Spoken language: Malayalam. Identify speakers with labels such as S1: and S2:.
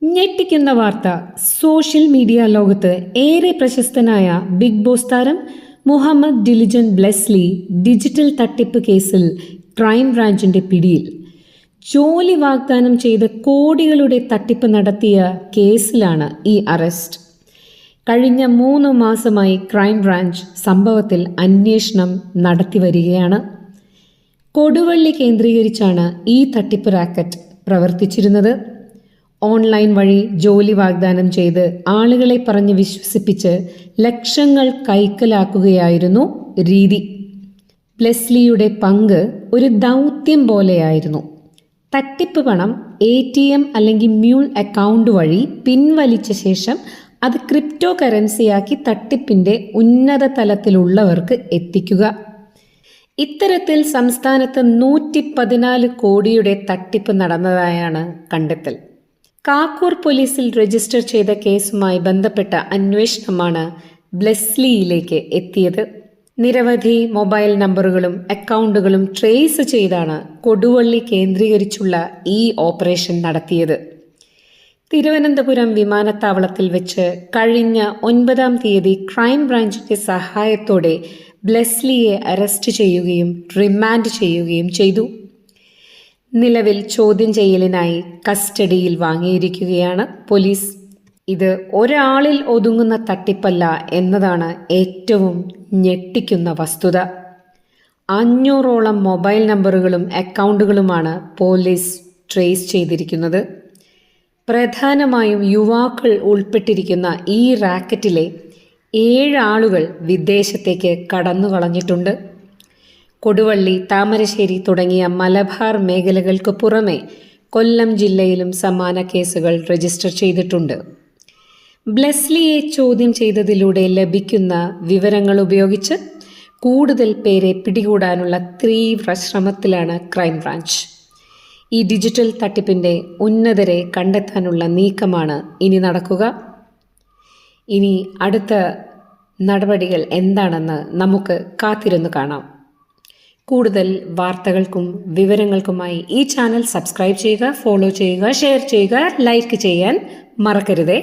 S1: ഞെട്ടിക്കുന്ന വാർത്ത. സോഷ്യൽ മീഡിയ ലോകത്ത് ഏറെ പ്രശസ്തനായ ബിഗ് ബോസ് താരം മുഹമ്മദ് ഡിലിജൻ ബ്ലെസ്ലി ഡിജിറ്റൽ തട്ടിപ്പ് കേസിൽ ക്രൈംബ്രാഞ്ചിന്റെ പിടിയിൽ. ജോലി വാഗ്ദാനം ചെയ്ത് കോടികളുടെ തട്ടിപ്പ് നടത്തിയ കേസിലാണ് ഈ അറസ്റ്റ്. കഴിഞ്ഞ 3 മാസമായി ക്രൈംബ്രാഞ്ച് സംഭവത്തിൽ അന്വേഷണം നടത്തിവരികയാണ്. കൊടുവള്ളി കേന്ദ്രീകരിച്ചാണ് ഈ തട്ടിപ്പ് റാക്കറ്റ് പ്രവർത്തിച്ചിരുന്നത്. ഓൺലൈൻ വഴി ജോലി വാഗ്ദാനം ചെയ്ത് ആളുകളെ പറഞ്ഞ് വിശ്വസിപ്പിച്ച് ലക്ഷങ്ങൾ കൈക്കലാക്കുകയായിരുന്നു രീതി. ബ്ലെസ്ലിയുടെ പങ്ക് ഒരു ദൗത്യം പോലെയായിരുന്നു. തട്ടിപ്പ് പണം ATM അല്ലെങ്കിൽ മ്യൂൾ അക്കൗണ്ട് വഴി പിൻവലിച്ച ശേഷം അത് ക്രിപ്റ്റോ കറൻസിയാക്കി തട്ടിപ്പിന്റെ ഉന്നത തലത്തിലുള്ളവർക്ക് എത്തിക്കുക. ഇത്തരത്തിൽ സംസ്ഥാനത്ത് 114 കോടിയുടെ തട്ടിപ്പ് നടന്നതായാണ് കണ്ടെത്തൽ. കാക്കൂർ പോലീസിൽ രജിസ്റ്റർ ചെയ്ത കേസുമായി ബന്ധപ്പെട്ട അന്വേഷണമാണ് ബ്ലെസ്ലിയിലേക്ക് എത്തിയത്. നിരവധി മൊബൈൽ നമ്പറുകളും അക്കൗണ്ടുകളും ട്രേസ് ചെയ്താണ് കൊടുവള്ളി കേന്ദ്രീകരിച്ചുള്ള ഈ ഓപ്പറേഷൻ നടത്തിയത്. തിരുവനന്തപുരം വിമാനത്താവളത്തിൽ വെച്ച് കഴിഞ്ഞ 9-ാം തീയതി ക്രൈംബ്രാഞ്ചിന്റെ സഹായത്തോടെ ബ്ലെസ്ലിയെ അറസ്റ്റ് ചെയ്യുകയും റിമാൻഡ് ചെയ്യുകയും ചെയ്തു. നിലവിൽ ചോദ്യം ചെയ്യലിനായി കസ്റ്റഡിയിൽ വാങ്ങിയിരിക്കുകയാണ് പോലീസ്. ഇത് ഒരാളിൽ ഒതുങ്ങുന്ന തട്ടിപ്പല്ല എന്നതാണ് ഏറ്റവും ഞെട്ടിക്കുന്ന വസ്തുത. 500ഓളം മൊബൈൽ നമ്പറുകളും അക്കൗണ്ടുകളുമാണ് പോലീസ് ട്രേസ് ചെയ്തിരിക്കുന്നത്. പ്രധാനമായും യുവാക്കൾ ഉൾപ്പെട്ടിരിക്കുന്ന ഈ റാക്കറ്റിലെ 7 ആളുകൾ വിദേശത്തേക്ക് കടന്നുകളഞ്ഞിട്ടുണ്ട്. കൊടുവള്ളി, താമരശ്ശേരി തുടങ്ങിയ മലബാർ മേഖലകൾക്ക് പുറമെ കൊല്ലം ജില്ലയിലും സമാന കേസുകൾ രജിസ്റ്റർ ചെയ്തിട്ടുണ്ട്. ബ്ലെസ്ലിയെ ചോദ്യം ചെയ്തതിലൂടെ ലഭിക്കുന്ന വിവരങ്ങൾ ഉപയോഗിച്ച് കൂടുതൽ പേരെ പിടികൂടാനുള്ള തീവ്ര ശ്രമത്തിലാണ് ക്രൈംബ്രാഞ്ച്. ഈ ഡിജിറ്റൽ തട്ടിപ്പിന്റെ ഉന്നതരെ കണ്ടെത്താനുള്ള നീക്കമാണ് ഇനി നടക്കുക. ഇനി അടുത്ത നടപടികൾ എന്താണെന്ന് നമുക്ക് കാത്തിരുന്ന് കാണാം. കൂടുതൽ വാർത്തകൾക്കും വിവരങ്ങൾക്കുമായി ഈ ചാനൽ സബ്സ്ക്രൈബ് ചെയ്യുക, ഫോളോ ചെയ്യുക, ഷെയർ ചെയ്യുക, ലൈക്ക് ചെയ്യാൻ മറക്കരുതേ.